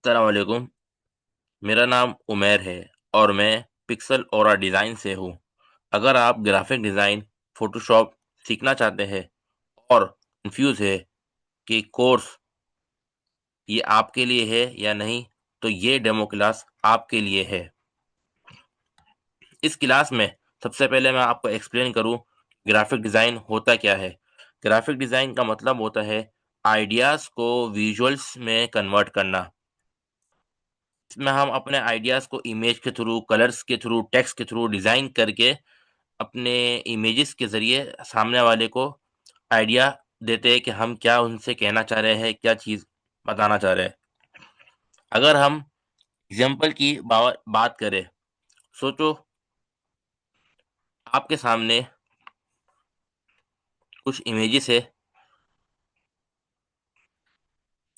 अस्सलाम वालेकुम। मेरा नाम उमैर है और मैं पिक्सल औरा डिज़ाइन से हूँ। अगर आप ग्राफ़िक डिज़ाइन, फ़ोटोशॉप सीखना चाहते हैं और कन्फ्यूज़ है कि कोर्स ये आपके लिए है या नहीं, तो ये डेमो क्लास आपके लिए है। इस क्लास में सबसे पहले मैं आपको एक्सप्लेन करूँ ग्राफ़िक डिज़ाइन होता क्या है। ग्राफ़िक डिज़ाइन का मतलब होता है आइडियाज़ को विजुअल्स में कन्वर्ट करना। इसमें हम अपने आइडियाज़ को इमेज के थ्रू, कलर्स के थ्रू, टेक्स्ट के थ्रू डिज़ाइन करके अपने इमेजेस के ज़रिए सामने वाले को आइडिया देते हैं कि हम क्या उनसे कहना चाह रहे हैं, क्या चीज़ बताना चाह रहे हैं। अगर हम एग्ज़ाम्पल की बात करें, सोचो आपके सामने कुछ इमेजेस है,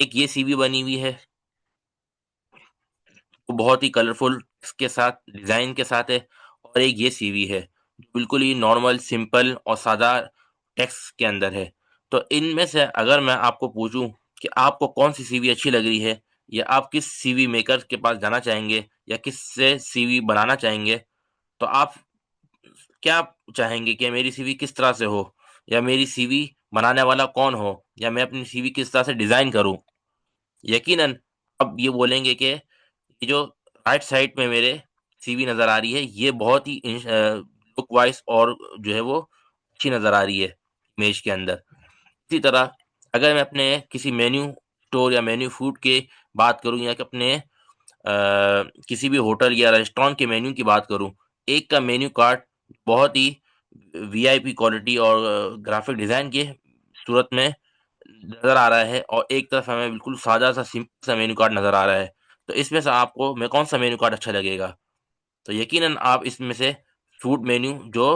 एक ये सीवी बनी हुई है, वो बहुत ही कलरफुल इसके साथ डिज़ाइन के साथ है और एक ये सीवी है, जो बिल्कुल ही नॉर्मल, सिंपल और सादा टेक्स्ट के अंदर है। तो इनमें से अगर मैं आपको पूछूँ कि आपको कौन-सी सीवी अच्छी लग रही है या आप किस सीवी मेकर के पास जाना चाहेंगे या किससे सीवी बनाना चाहेंगे, तो आप क्या चाहेंगे कि मेरी सीवी किस तरह से हो? या मेरी सीवी बनाने वाला कौन हो? या मैं अपनी सीवी किस तरह से डिज़ाइन करूँ? यकीनन आप ये बोलेंगे कि ये जो राइट साइड में मेरे सीवी नज़र आ रही है, ये बहुत ही लुक वाइज़ और जो है वो अच्छी नज़र आ रही है इमेज के अंदर। इसी तरह अगर मैं अपने किसी मेन्यू स्टोर या मेन्यू फूड की बात करूँ या कि अपने किसी भी होटल या रेस्टोरेंट के मेन्यू की बात करूँ, एक का मेन्यू कार्ड बहुत ही वीआईपी क्वालिटी और ग्राफ़िक डिज़ाइन की सूरत में नज़र आ रहा है और एक तरफ हमें बिल्कुल सादा-सा सिंपल सा मेन्यू कार्ड नज़र आ रहा है। तो इसमें से आपको में कौन-सा मेन्यू कार्ड अच्छा लगेगा? तो यकीनन आप इसमें से फूड मेन्यू जो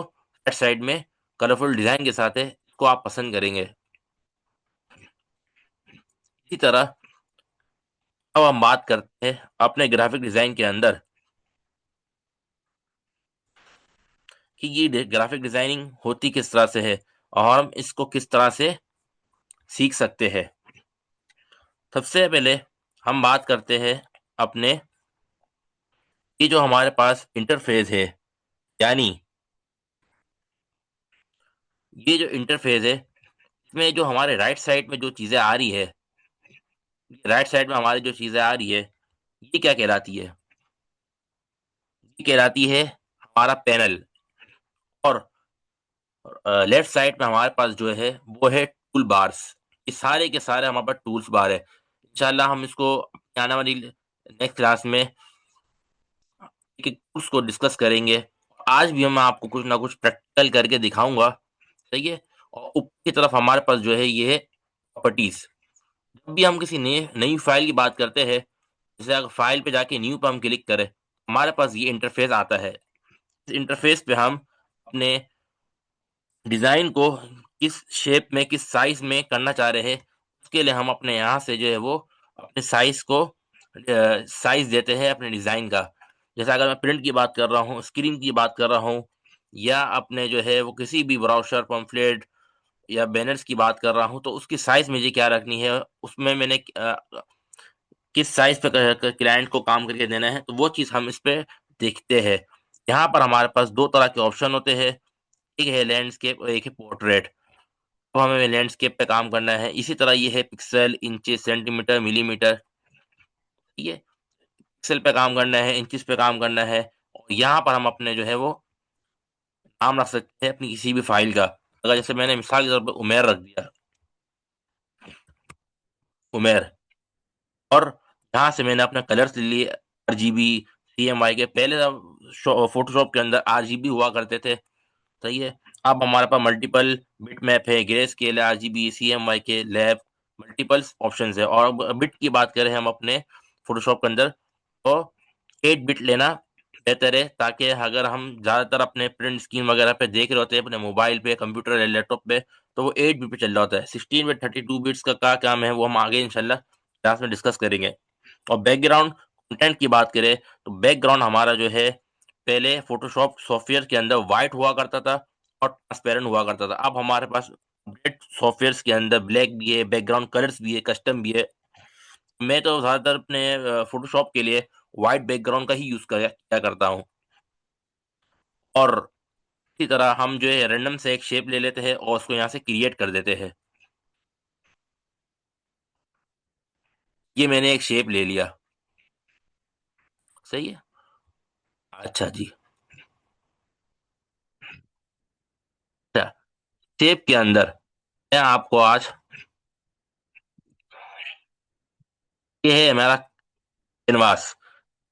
लेफ्ट साइड में कलरफुल डिज़ाइन के साथ है, इसको आप पसंद करेंगे। इसी तरह अब हम बात करते हैं अपने ग्राफ़िक डिज़ाइन के अंदर कि ये ग्राफ़िक डिज़ाइनिंग होती किस तरह से है और हम इसको किस तरह से सीख सकते हैं। सबसे पहले हम बात करते हैं अपने ये जो हमारे पास इंटरफ़ेस है, यानी ये जो इंटरफ़ेस है, इसमें जो हमारे राइट साइड में जो चीज़ें आ रही है, राइट साइड में हमारी जो चीज़ें आ रही है, ये क्या कहलाती है? ये कहलाती है हमारा पैनल और लेफ्ट साइड में हमारे पास जो है वो है टूल बार्स। ये सारे के सारे हमारे पास टूल्स बार है। इंशाल्लाह हम इसको आने वाली नेक्स्ट क्लास में एक एक टूल्स को डिस्कस करेंगे। आज भी मैं आपको कुछ ना कुछ प्रैक्टिकल करके दिखाऊंगा, सही है। और ऊपर की तरफ हमारे पास जो है ये है प्रॉपर्टीज। जब भी हम किसी नई नई फाइल की बात करते हैं, जैसे अगर फाइल पे जाके न्यू पे हम क्लिक करें, हमारे पास ये इंटरफेस आता है। इस इंटरफेस पे हम अपने डिज़ाइन को किस शेप में, किस साइज़ में करना चाह रहे हैं, उसके लिए हम अपने यहाँ से जो है वो अपने साइज़ को साइज़ देते हैं अपने डिज़ाइन का। जैसे अगर मैं प्रिंट की बात कर रहा हूँ, स्क्रीन की बात कर रहा हूँ या अपने जो है वो किसी भी ब्रोशर, पम्फलेट या बैनर्स की बात कर रहा हूँ, तो उसकी साइज़ मुझे क्या रखनी है, उसमें मैंने किस साइज़ पे क्लाइंट को काम करके देना है, तो वो चीज़ हम इस पे देखते हैं। यहाँ पर हमारे पास 2 तरह के ऑप्शन होते हैं, एक है लैंडस्केप और एक है पोर्ट्रेट। तो हमें लैंडस्केप पे काम करना है। इसी तरह ये है पिक्सेल, इंचेस, सेंटीमीटर, मिलीमीटर, ठीक है? पिक्सेल पे काम करना है, इंचेस पे काम करना है और यहाँ पर हम अपने जो है वो नाम रख सकते हैं अपनी किसी भी फ़ाइल का। अगर जैसे मैंने मिसाल के तौर पे उमैर रख दिया, उमैर, और यहाँ से मैंने अपने कलर्स ले लिए आरजीबी, सीएमवाई के। पहले फ़ोटोशॉप के अंदर आरजीबी हुआ करते थे, सही है? अब हमारे पास मल्टीपल बिटमैप है, ग्रे स्केल है, आरजीबी, सीएमवाई के, लैब, मल्टीपल्स ऑप्शंस है। और अब बिट की बात करें हम अपने फ़ोटोशॉप के अंदर, तो 8 बिट लेना बेहतर है, ताकि अगर हम ज़्यादातर अपने प्रिंट स्क्रीन वगैरह पे देख रहे होते हैं अपने मोबाइल पे, कंप्यूटर या लैपटॉप पे, तो वो 8 बिट पे चल रहा होता है। 16 बिट, 32 बिट्स का क्या काम है, वो हम आगे इंशाल्लाह क्लास में डिस्कस करेंगे। और बैकग्राउंड कंटेंट की बात करें, तो बैकग्राउंड हमारा जो है पहले फ़ोटोशॉप सॉफ्टवेयर के अंदर व्हाइट हुआ करता था और ट्रांसपेरेंट हुआ करता था। अब हमारे पास अपडेट सॉफ्टवेयर्स के अंदर ब्लैक भी है, बैकग्राउंड कलर्स भी है, कस्टम भी है। मैं तो ज़्यादातर अपने फ़ोटोशॉप के लिए व्हाइट बैकग्राउंड का ही यूज़ किया करता हूँ। और इसी तरह हम जो है रैंडम से एक शेप ले लेते हैं और उसको यहाँ से क्रिएट कर देते हैं। ये मैंने एक शेप ले लिया, सही है? अच्छा जी। अच्छा, शेप के अंदर मैं आपको आज ये है हमारा कैनवास।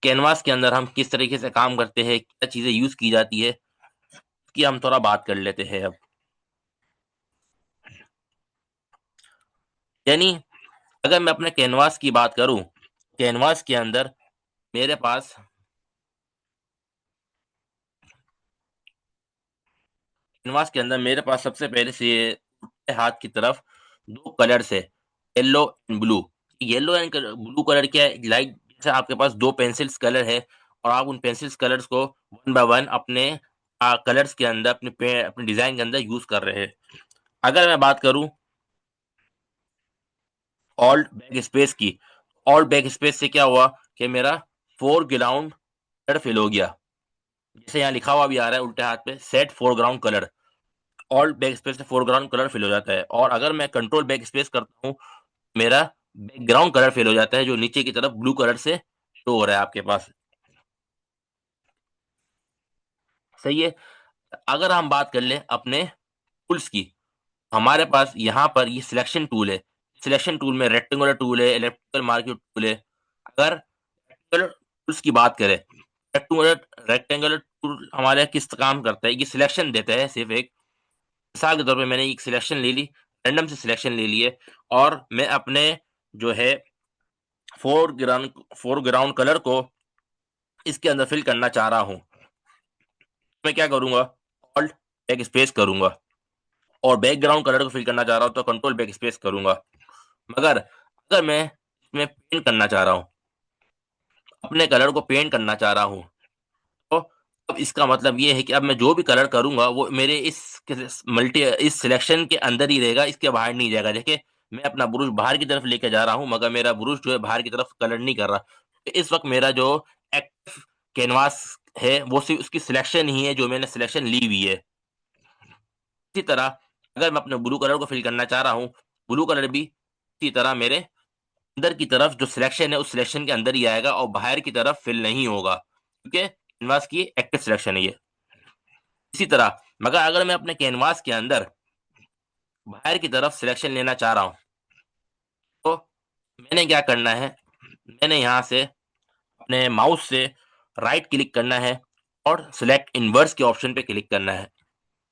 कैनवास के अंदर हम किस तरीके से काम करते हैं, क्या चीज़ें यूज़ की जाती है, इसकी हम थोड़ा बात कर लेते हैं अब। यानी अगर मैं अपने कैनवास की बात करूँ, कैनवास के अंदर मेरे पास कैनवास के अंदर मेरे पास सबसे पहले से हाथ की तरफ 2 कलर्स है, yellow and blue. Yellow and blue colour क्या है, लाइक जैसे आपके पास 2 पेंसिल्स कलर है और आप उन पेंसिल्स कलर्स को वन बाय वन अपने कलर्स के अंदर अपने डिज़ाइन के अंदर यूज़ कर रहे हैं। अगर मैं बात करूँ ऑल्ट बैकस्पेस की, ऑल्ट बैकस्पेस से क्या हुआ कि मेरा फोरग्राउंड कलर फिल हो गया। जैसे यहाँ लिखा हुआ भी आ रहा है उल्टे हाथ पे, set foreground colour. Alt backspace से फोरग्राउंड कलर फिल हो जाता है और अगर मैं कंट्रोल बैकस्पेस करता हूँ, मेरा बैकग्राउंड कलर फिल हो जाता है जो नीचे की तरफ ब्लू कलर से शो हो रहा है आपके पास। सही है? अगर हम बात कर लें अपने टूल्स की, हमारे पास यहाँ पर ये सिलेक्शन टूल है। सिलेक्शन टूल में रेक्टेंगुलर टूल है, इलिप्टिकल मार्क्यूट टूल है। अगर रेक्टेंगुलर टूल्स की बात करें, रेक्टेंगुलर रेक्टेंगुलर टूल हमारे यहाँ किस काम करता है, ये सिलेक्शन देता है सिर्फ़ एक। मिसाल के तौर पे मैंने एक सिलेक्शन ले ली, रैंडम से सिलेक्शन ले लिए और मैं अपने जो है फ़ोरग्राउंड कलर को इसके अंदर फ़िल करना चाह रहा हूँ। मैं क्या करूँगा, ऑल्ट बैकस्पेस करूँगा और बैकग्राउंड कलर को फ़िल करना चाह रहा हूँ तो कंट्रोल बैकस्पेस करूँगा। मगर अगर मैं इसमें पेंट करना चाह रहा हूँ, अपने कलर को पेंट करना चाह रहा हूँ, तो अब इसका मतलब ये है कि अब मैं जो भी कलर करूँगा वो मेरे इस सिलेक्शन के अंदर ही रहेगा, इसके बाहर नहीं जाएगा। देखिए, मैं अपना ब्रश बाहर की तरफ लेके जा रहा हूँ मगर मेरा ब्रश जो है बाहर की तरफ कलर नहीं कर रहा। तो इस वक़्त मेरा जो एक्टिव कैनवास है वो सिर्फ़ उसकी सिलेक्शन ही है जो मैंने सिलेक्शन ली हुई है। इसी तरह अगर मैं अपने ब्लू कलर को फ़िल करना चाह रहा हूँ, ब्लू कलर भी इसी तरह मेरे अंदर की तरफ जो सिलेक्शन है उस सिलेक्शन के अंदर ही आएगा और बाहर की तरफ फ़िल नहीं होगा, क्योंकि कैनवास की एक्टिव सिलेक्शन है ये। इसी तरह मगर अगर मैं अपने कैनवास के अंदर बाहर की तरफ सिलेक्शन लेना चाह रहा हूँ, तो मैंने क्या करना है, मैंने यहाँ से अपने माउस से राइट क्लिक करना है और सिलेक्ट इनवर्स के ऑप्शन पे क्लिक करना है।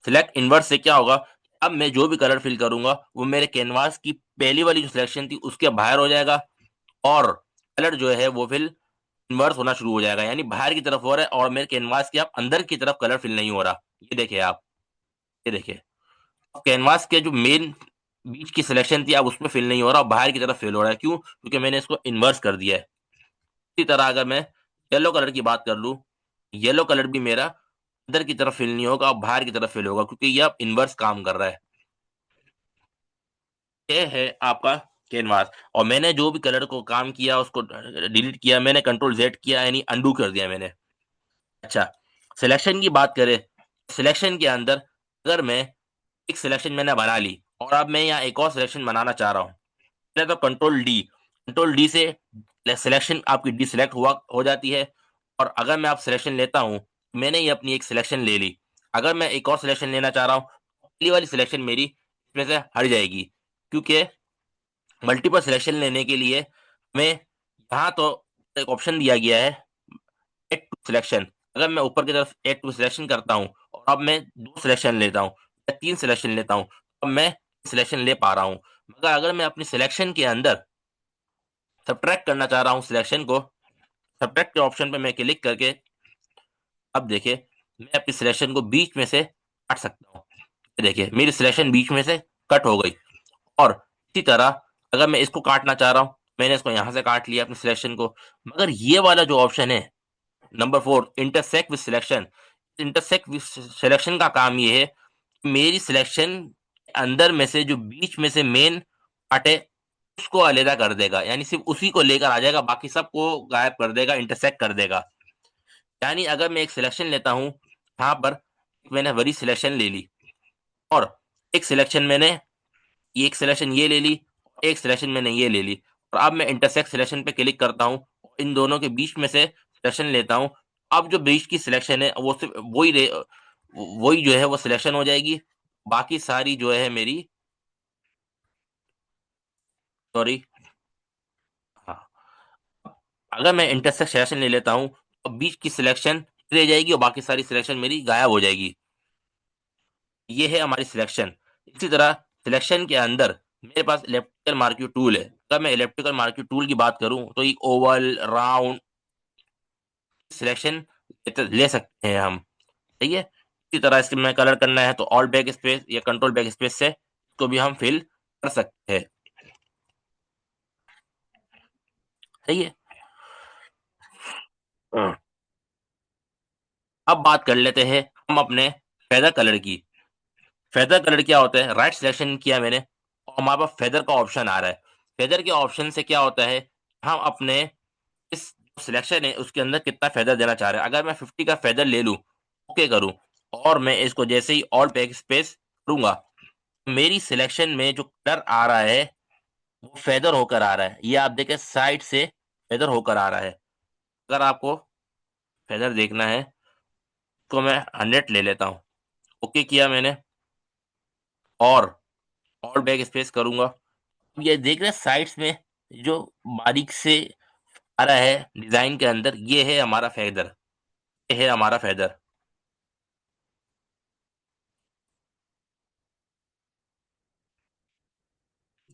सिलेक्ट इनवर्स से क्या होगा, अब मैं जो भी कलर फ़िल करूँगा, वो मेरे कैनवास की पहली वाली जो सिलेक्शन थी उसके बाहर हो जाएगा और कलर जो है वो फिर इन्वर्स होना शुरू हो जाएगा। यानी बाहर की तरफ हो रहा है और मेरे कैनवास के अब अंदर की तरफ कलर फ़िल नहीं हो रहा। ये देखिए आप, ये देखिए। कैनवास के जो मेन बीच की सिलेक्शन थी अब उसमें फ़िल नहीं हो रहा और बाहर की तरफ फ़िल हो रहा है। क्यों? क्योंकि मैंने इसको इन्वर्स कर दिया है। इसी तरह अगर मैं येलो कलर की बात कर लूँ, येलो कलर भी मेरा अंदर की तरफ फ़िल नहीं होगा और बाहर की तरफ फ़िल होगा क्योंकि ये अब इन्वर्स काम कर रहा है। ये है आपका कैनवास और मैंने जो भी कलर को काम किया उसको डिलीट किया, मैंने कंट्रोल ज़ेड किया यानी अनडू कर दिया मैंने। अच्छा, सिलेक्शन की बात करें, सिलेक्शन के अंदर अगर मैं एक सिलेक्शन मैंने बना ली और अब मैं यहाँ एक और सिलेक्शन बनाना चाह रहा हूँ, पहले तो कंट्रोल डी से सिलेक्शन आपकी डीसेलेक्ट हुआ हो जाती है और अगर मैं अब सिलेक्शन लेता हूँ, मैंने ये अपनी एक सिलेक्शन ले ली। अगर मैं एक और सिलेक्शन लेना चाह रहा हूँ, पहली वाली सिलेक्शन मेरी इसमें से हट जाएगी क्योंकि मल्टीपल सिलेक्शन लेने के लिए हमें यहाँ तो एक ऑप्शन दिया गया है एड टू सिलेक्शन। अगर मैं ऊपर की तरफ एड टू सिलेक्शन करता हूँ और अब मैं 2 सिलेक्शन लेता हूँ या 3 सिलेक्शन लेता हूँ, अब मैं सिलेक्शन ले पा रहा हूँ। मगर अगर मैं अपनी सिलेक्शन के अंदर सब्ट्रैक्ट करना चाह रहा हूँ सिलेक्शन को, सब्ट्रैक्ट के ऑप्शन पे मैं क्लिक करके अब देखिए, मैं अपनी सिलेक्शन को बीच में से काट सकता हूँ। ये देखिए, मेरी सिलेक्शन बीच में से कट हो गई और इसी तरह अगर मैं इसको काटना चाह रहा हूँ, मैंने इसको यहाँ से काट लिया अपनी सिलेक्शन को। मगर ये वाला जो ऑप्शन है number 4 intersect with selection, intersect with selection का काम ये है, मेरी सिलेक्शन अंदर में से जो बीच में से मेन पार्ट है, उसको अलग कर देगा, यानी सिर्फ़ उसी को लेकर आ जाएगा, बाकी सबको गायब कर देगा, इंटरसेक्ट कर देगा। यानी अगर मैं एक सिलेक्शन लेता हूँ, यहाँ पर मैंने बड़ी सिलेक्शन ले ली और एक सिलेक्शन मैंने एक सिलेक्शन ये ले ली, एक सिलेक्शन मैंने ये ले ली और अब मैं इंटरसेक्ट सिलेक्शन पे क्लिक करता हूँ, इन दोनों के बीच में से सिलेक्शन लेता हूँ। अब जो बीच की सिलेक्शन है वो सिर्फ़ वही जो है वो सिलेक्शन हो जाएगी, बाकी सारी जो है मेरी सॉरी हाँ, अगर मैं इंटरसेक्ट सिलेक्शन ले लेता हूँ, तो बीच की सिलेक्शन रह जाएगी और बाकी सारी सिलेक्शन मेरी गायब हो जाएगी। ये है हमारी सिलेक्शन। इसी तरह सिलेक्शन के अंदर मेरे पास इलिप्टिकल मार्क्यू टूल है। अगर मैं इलिप्टिकल मार्क्यू टूल की बात करूँ तो एक ओवल, राउंड सिलेक्शन ले सकते हैं हम, सही है? इसी तरह इसमें कलर करना है तो ऑल्ट बैक स्पेस या कंट्रोल बैक स्पेस से इसको भी हम फिल कर सकते हैं, सही है? हाँ। अब बात कर लेते हैं हम अपने फेदर कलर की। फेदर कलर क्या होता है? राइट सिलेक्शन किया मैंने और हमारे पास फेदर का ऑप्शन आ रहा है। फेदर के ऑप्शन से क्या होता है, हम अपने इस सिलेक्शन है उसके अंदर कितना फेदर देना चाह रहे हैं। अगर मैं 50 का फेदर ले लूँ, ओके करूँ और मैं इसको जैसे ही ऑल बैक स्पेस करूँगा, मेरी सिलेक्शन में जो कलर आ रहा है, वो फेदर होकर आ रहा है। ये आप देखें साइड से फेदर होकर आ रहा है। अगर आपको फेदर देखना है, तो मैं 100 ले लेता हूँ। ओके किया मैंने और ऑल बैक स्पेस करूँगा। अब ये देख रहे हैं साइड्स में जो बारीक से आ रहा है डिज़ाइन के अंदर, ये है हमारा फेदर, ये है हमारा फेदर।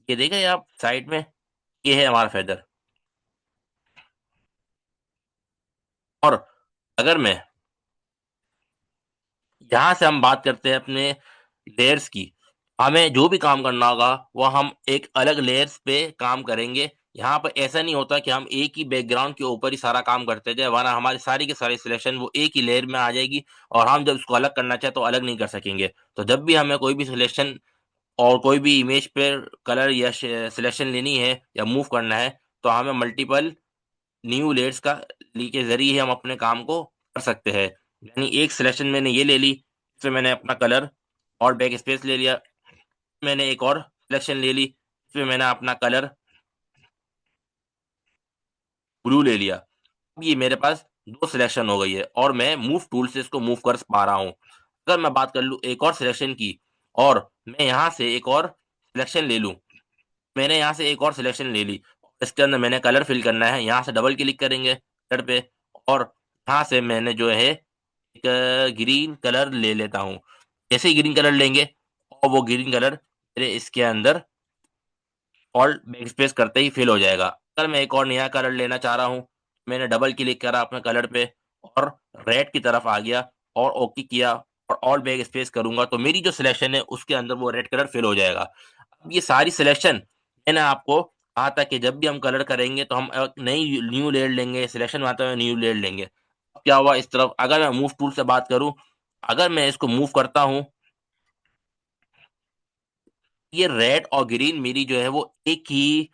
ये देख रहे हैं आप साइड में, ये है हमारा फेदर। और अगर मैं यहाँ से हम बात करते हैं अपने लेयर्स की। हमें जो भी काम करना होगा, वो हम एक अलग लेयर्स पे काम करेंगे। यहाँ पे ऐसा नहीं होता कि हम एक ही बैकग्राउंड के ऊपर ही सारा काम करते जाएँ, वरना हमारी सारी की सारी सिलेक्शन वो एक ही लेयर में आ जाएगी और हम जब उसको अलग करना चाहें, तो अलग नहीं कर सकेंगे। तो जब भी हमें कोई भी सिलेक्शन और कोई भी इमेज पे कलर या सिलेक्शन लेनी है या मूव करना है, तो हमें मल्टीपल न्यू लेयर्स का ली के ज़रिए ही हम अपने काम को कर सकते हैं। यानी एक सिलेक्शन मैंने ये ले ली, इसमें मैंने अपना कलर और बैक स्पेस ले लिया। मैंने एक और सिलेक्शन ले ली, इसमें मैंने अपना कलर ब्लू ले लिया। अब ये मेरे पास 2 सिलेक्शन हो गई है और मैं मूव टूल से इसको मूव कर पा रहा हूँ। अगर मैं बात कर लूँ एक और सिलेक्शन की और मैं यहाँ से एक और सिलेक्शन ले लूँ, मैंने यहाँ से एक और सिलेक्शन ले ली। इसके अंदर मैंने कलर फिल करना है, यहाँ से डबल क्लिक करेंगे कलर पे और यहाँ से मैंने जो है एक ग्रीन कलर ले लेता हूँ। जैसे ही ग्रीन कलर लेंगे और वो ग्रीन कलर मेरे इसके अंदर ऑल्ट बैकस्पेस करते ही फिल हो जाएगा। अगर मैं एक और नया कलर लेना चाह रहा हूँ, मैंने डबल क्लिक करा अपने कलर पे और रेड की तरफ आ गया और ओके किया और ऑल बैकस्पेस करूँगा, तो मेरी जो सिलेक्शन है उसके अंदर वो रेड कलर फिल हो जाएगा। अब ये सारी सिलेक्शन मैंने आपको कहा था कि जब भी हम कलर करेंगे तो हम नई न्यू लेयर लेंगे, सिलेक्शन में आते हुए न्यू लेयर लेंगे। अब क्या हुआ इस तरफ अगर मैं मूव टूल से बात करूँ, अगर मैं इसको मूव करता हूँ, ये रेड और ग्रीन मेरी जो है वो एक ही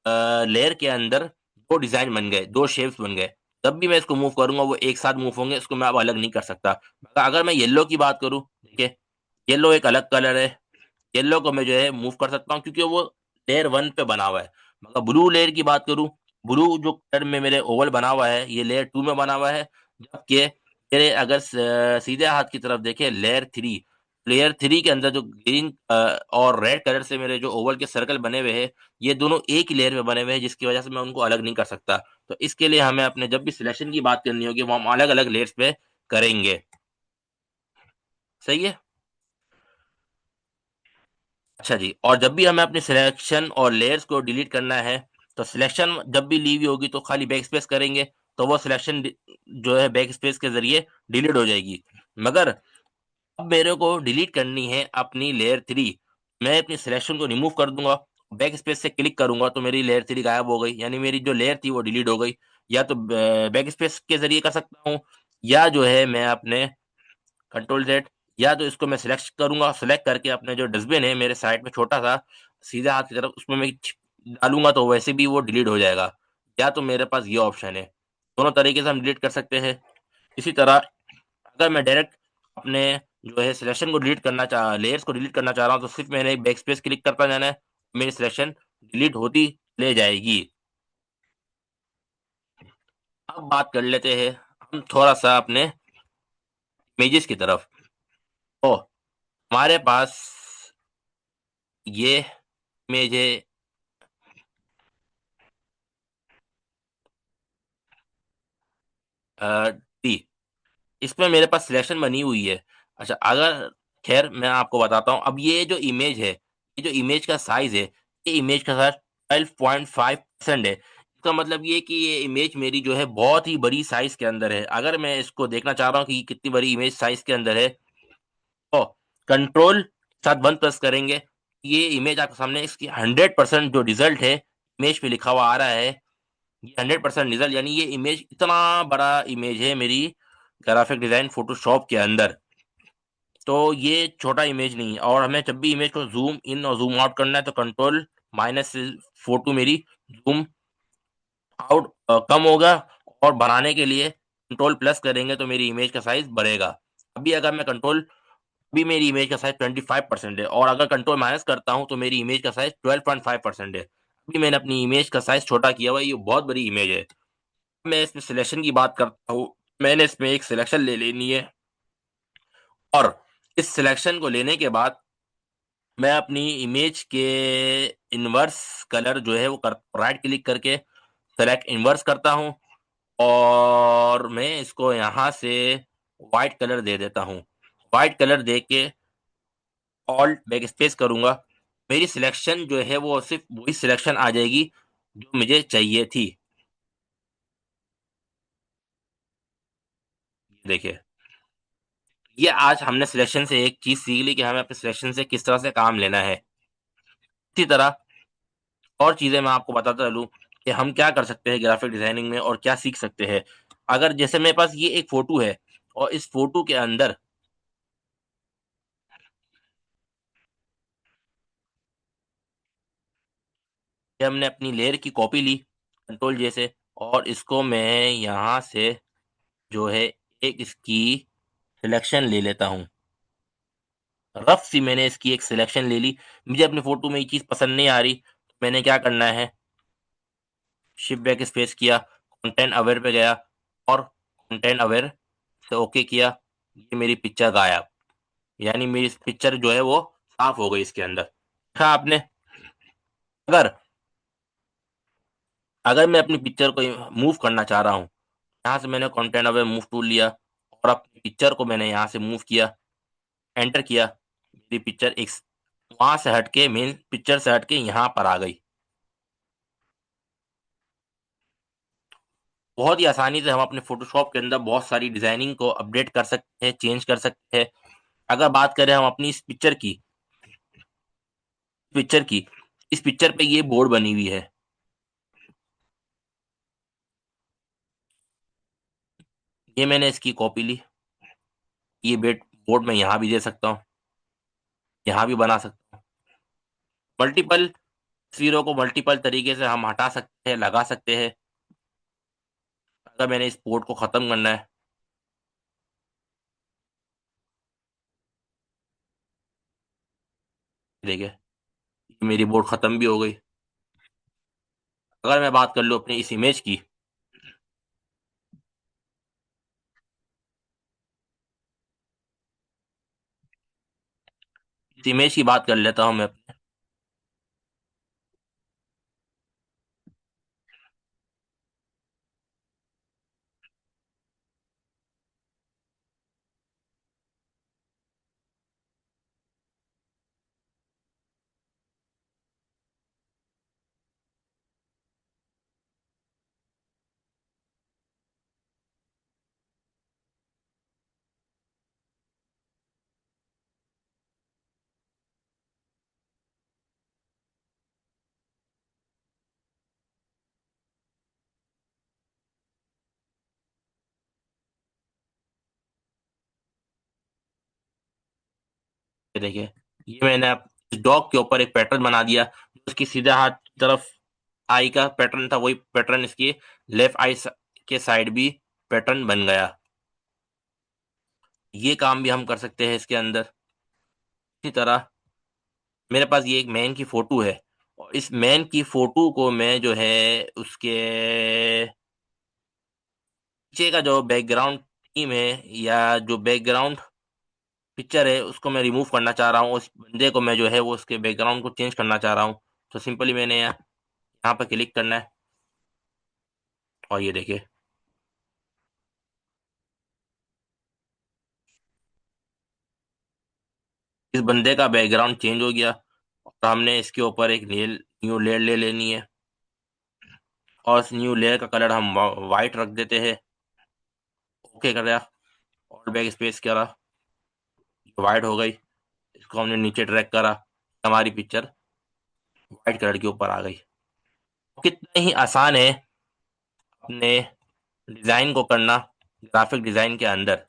लेयर के अंदर 2 डिज़ाइन बन गए, 2 शेप्स बन गए। जब भी मैं इसको मूव करूँगा वो एक साथ मूव होंगे, इसको मैं अब अलग नहीं कर सकता। मगर अगर मैं येलो की बात करूँ, देखिए येलो एक अलग कलर है, येलो को मैं जो है मूव कर सकता हूँ क्योंकि वो लेयर 1 पे बना हुआ है। मगर ब्लू लेयर की बात करूँ, ब्लू जो कलर में मेरे ओवल बना हुआ है, ये लेयर 2 में बना हुआ है, जबकि मेरे अगर सीधे हाथ की तरफ देखें लेयर 3 के अंदर जो ग्रीन और रेड कलर से मेरे जो ओवल के सर्कल बने हुए हैं, ये दोनों एक ही लेयर में बने हुए हैं जिसकी वजह से मैं उनको अलग नहीं कर सकता। तो इसके लिए हमें अपने जब भी सिलेक्शन की बात करनी होगी, वो हम अलग-अलग लेयर्स पे करेंगे। सही है? अच्छा जी, और जब भी हमें अपनी सिलेक्शन और लेयर्स को डिलीट करना है, तो सिलेक्शन जब भी ली हुई होगी तो खाली बैकस्पेस करेंगे, तो वो सिलेक्शन जो है बैकस्पेस के ज़रिए डिलीट हो जाएगी। मगर अब मेरे को डिलीट करनी है अपनी लेयर 3, मैं अपनी सिलेक्शन को रिमूव कर दूँगा, बैकस्पेस से क्लिक करूँगा तो मेरी लेयर 3 गायब हो गई, यानी मेरी जो लेयर थी वो डिलीट हो गई। या तो बैकस्पेस के ज़रिए कर सकता हूँ या जो है मैं अपने कंट्रोल ज़ेड या तो इसको मैं सिलेक्ट करूँगा, सिलेक्ट करके अपने जो डस्टबिन है मेरे साइड में छोटा-सा, सीधे हाथ की तरफ उसमें मैं डालूँगा तो वैसे भी वो डिलीट हो जाएगा। या तो मेरे पास ये ऑप्शन है, दोनों तरीके से हम डिलीट कर सकते हैं। इसी तरह अगर मैं डायरेक्ट अपने जो है सिलेक्शन को डिलीट करना चाह लेयर्स को डिलीट करना चाह रहा हूँ, तो सिर्फ़ मैंने बैक स्पेस क्लिक करता जाना है, मेरी सिलेक्शन डिलीट होती ले जाएगी। अब बात कर लेते हैं हम थोड़ा-सा अपने इमेजेस की तरफ। तो हमारे पास ये इमेज है टी। इसमें मेरे पास सिलेक्शन बनी हुई है। अच्छा, अगर ख़ैर मैं आपको बताता हूँ, अब ये जो इमेज है, ये जो इमेज का साइज़ है, ये इमेज का साइज़ 12.5% है। इसका मतलब ये है कि ये इमेज मेरी जो है बहुत ही बड़ी साइज़ के अंदर है। अगर मैं इसको देखना चाह रहा हूँ कि ये कितनी बड़ी इमेज साइज़ के अंदर है, तो कंट्रोल साथ बंद प्रेस करेंगे, ये इमेज आपके सामने इसकी 100% जो रिज़ल्ट है, इमेज पे लिखा हुआ आ रहा है, ये 100% रिज़ल्ट, यानी ये इमेज इतना बड़ा इमेज है मेरी ग्राफ़िक डिज़ाइन फ़ोटोशॉप के अंदर। तो ये छोटा इमेज नहीं है, और हमें जब भी इमेज को ज़ूम इन और ज़ूम आउट करना है, तो कंट्रोल माइनस फ़ोटो मेरी ज़ूम आउट कम होगा, और बढ़ाने के लिए कंट्रोल प्लस करेंगे तो मेरी इमेज का साइज़ बढ़ेगा। अभी अगर मैं कंट्रोल अभी मेरी इमेज का साइज़ 25% है, और अगर कंट्रोल माइनस करता हूँ तो मेरी इमेज का साइज़ 12.5% है। अभी मैंने अपनी इमेज का साइज़ छोटा किया हुआ है, ये बहुत बड़ी इमेज है। मैं इसमें सिलेक्शन की बात करता हूँ, मैंने इसमें एक सिलेक्शन ले लेनी है, और इस सिलेक्शन को लेने के बाद मैं अपनी इमेज के इन्वर्स कलर जो है वो कर राइट क्लिक करके सेलेक्ट इन्वर्स करता हूँ, और मैं इसको यहाँ से व्हाइट कलर दे देता हूँ। व्हाइट कलर दे के ऑल्ट बैकस्पेस करूँगा। मेरी सिलेक्शन जो है वो सिर्फ़ वही सिलेक्शन आ जाएगी जो मुझे चाहिए थी। देखिए, ये आज हमने सिलेक्शन से एक चीज़ सीख ली कि हमें अपने सिलेक्शन से किस तरह से काम लेना है। इसी तरह और चीज़ें मैं आपको बताता चलूँ कि हम क्या कर सकते हैं ग्राफ़िक डिज़ाइनिंग में और क्या सीख सकते हैं। अगर जैसे मेरे पास ये एक फ़ोटो है, और इस फ़ोटो के अंदर ये हमने अपनी लेयर की कॉपी ली, कंट्रोल जे से, और इसको मैं यहाँ से जो है एक इसकी सिलेक्शन ले लेता हूँ। रफ़ सी मैंने इसकी एक सिलेक्शन ले ली। मुझे अपनी फ़ोटो में ये चीज़ पसंद नहीं आ रही, तो मैंने क्या करना है, शिफ्ट बैक स्पेस किया, कंटेंट अवेयर पे गया, और कंटेंट अवेयर से ओके किया। ये मेरी पिक्चर गायब। यानी मेरी पिक्चर जो है वो साफ हो गई इसके अंदर। देखा आपने? अगर अगर मैं अपनी पिक्चर को मूव करना चाह रहा हूँ, यहाँ से मैंने कंटेंट अवे मूव टूल लिया, और अपनी पिक्चर को मैंने यहाँ से मूव किया, एंटर किया। मेरी पिक्चर एक वहाँ से हट के मेन पिक्चर से हट के यहाँ पर आ गई। बहुत ही आसानी से हम अपने फ़ोटोशॉप के अंदर बहुत सारी डिज़ाइनिंग को अपडेट कर सकते हैं, चेंज कर सकते हैं। अगर बात करें हम अपनी पिक्चर की, इस पिक्चर पे ये बोर्ड बनी हुई है। ये मैंने इसकी कॉपी ली। ये बोर्ड मैं यहाँ भी दे सकता हूँ, यहाँ भी बना सकता हूँ। मल्टीपल तस्वीरों को मल्टीपल तरीके से हम हटा सकते हैं, लगा सकते हैं। अगर मैंने इस बोर्ड को ख़त्म करना है, देखिए, ये मेरी बोर्ड ख़त्म भी हो गई। अगर मैं बात कर लूँ अपनी इस इमेज की, इस इमेज की बात कर लेता हूँ मैं। ये देखिए, ये मैंने अब इस डॉग के ऊपर एक पैटर्न बना दिया, उसकी सीधा हाथ की तरफ आई का पैटर्न था, वही पैटर्न इसकी लेफ्ट आई के साइड भी पैटर्न बन गया। ये काम भी हम कर सकते हैं इसके अंदर। इसी तरह मेरे पास ये एक मैन की फोटो है, और इस मैन की फोटो को मैं जो है उसके पीछे का जो बैकग्राउंड थीम है या जो बैकग्राउंड पिक्चर है उसको मैं रिमूव करना चाह रहा हूँ। उस बंदे को मैं जो है वो उसके बैकग्राउंड को चेंज करना चाह रहा हूँ। तो सिंपली मैंने यहाँ पर क्लिक करना है, और ये देखिए इस बंदे का बैकग्राउंड चेंज हो गया। और हमने इसके ऊपर एक न्यू लेयर ले लेनी है, और इस न्यू लेयर का कलर हम वाइट रख देते हैं। ओके कर दिया, और बैक स्पेस करा, वाइट हो गई। इसको हमने नीचे ड्रैग करा, हमारी पिक्चर वाइट कलर के ऊपर आ गई। कितना ही आसान है अपने डिजाइन को करना ग्राफिक डिजाइन के अंदर।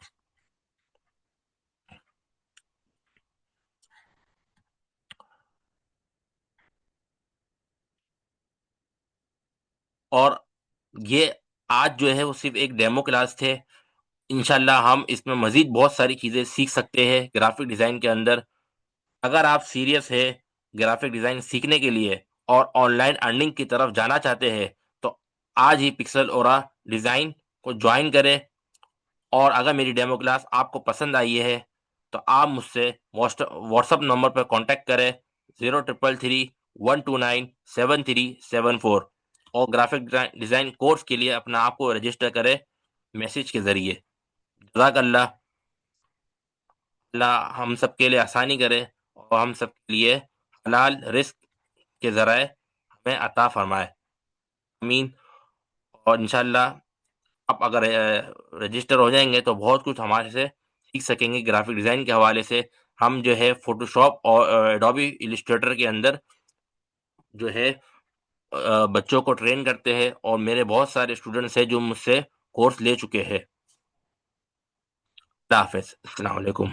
और ये आज जो है वो सिर्फ एक डेमो क्लास थे। इंशाल्लाह हम इसमें मजीद बहुत सारी चीजें सीख सकते हैं ग्राफिक डिजाइन के अंदर। अगर आप सीरियस है ग्राफिक डिजाइन सीखने के लिए और ऑनलाइन अर्निंग की तरफ जाना चाहते हैं, तो आज ही पिक्सल ओरा डिजाइन को ज्वाइन करें। और अगर मेरी डेमो क्लास आपको पसंद आई है, तो आप मुझसे व्हाट्सएप नंबर पर कांटेक्ट करें, 0333 129 7374, और ग्राफिक डिजाइन कोर्स के लिए अपना आप को रजिस्टर करें मैसेज के जरिए। जज़ाकल्लाह। अल्लाह हम सबके लिए आसानी करे, और हम सबके लिए हलाल रिस्क के ज़राए हमें अता फरमाए। आमीन। और इंशाल्लाह आप अगर रजिस्टर हो जाएँगे तो बहुत कुछ हमारे से सीख सकेंगे ग्राफ़िक डिज़ाइन के हवाले से। हम जो है फ़ोटोशॉप और एडोबी इलस्ट्रेटर के अंदर जो है बच्चों को ट्रेन करते हैं, और मेरे बहुत सारे स्टूडेंट्स हैं जो मुझसे कोर्स ले चुके हैं। अल्लाह हाफ़िज़। अस्सलाम वालेकुम।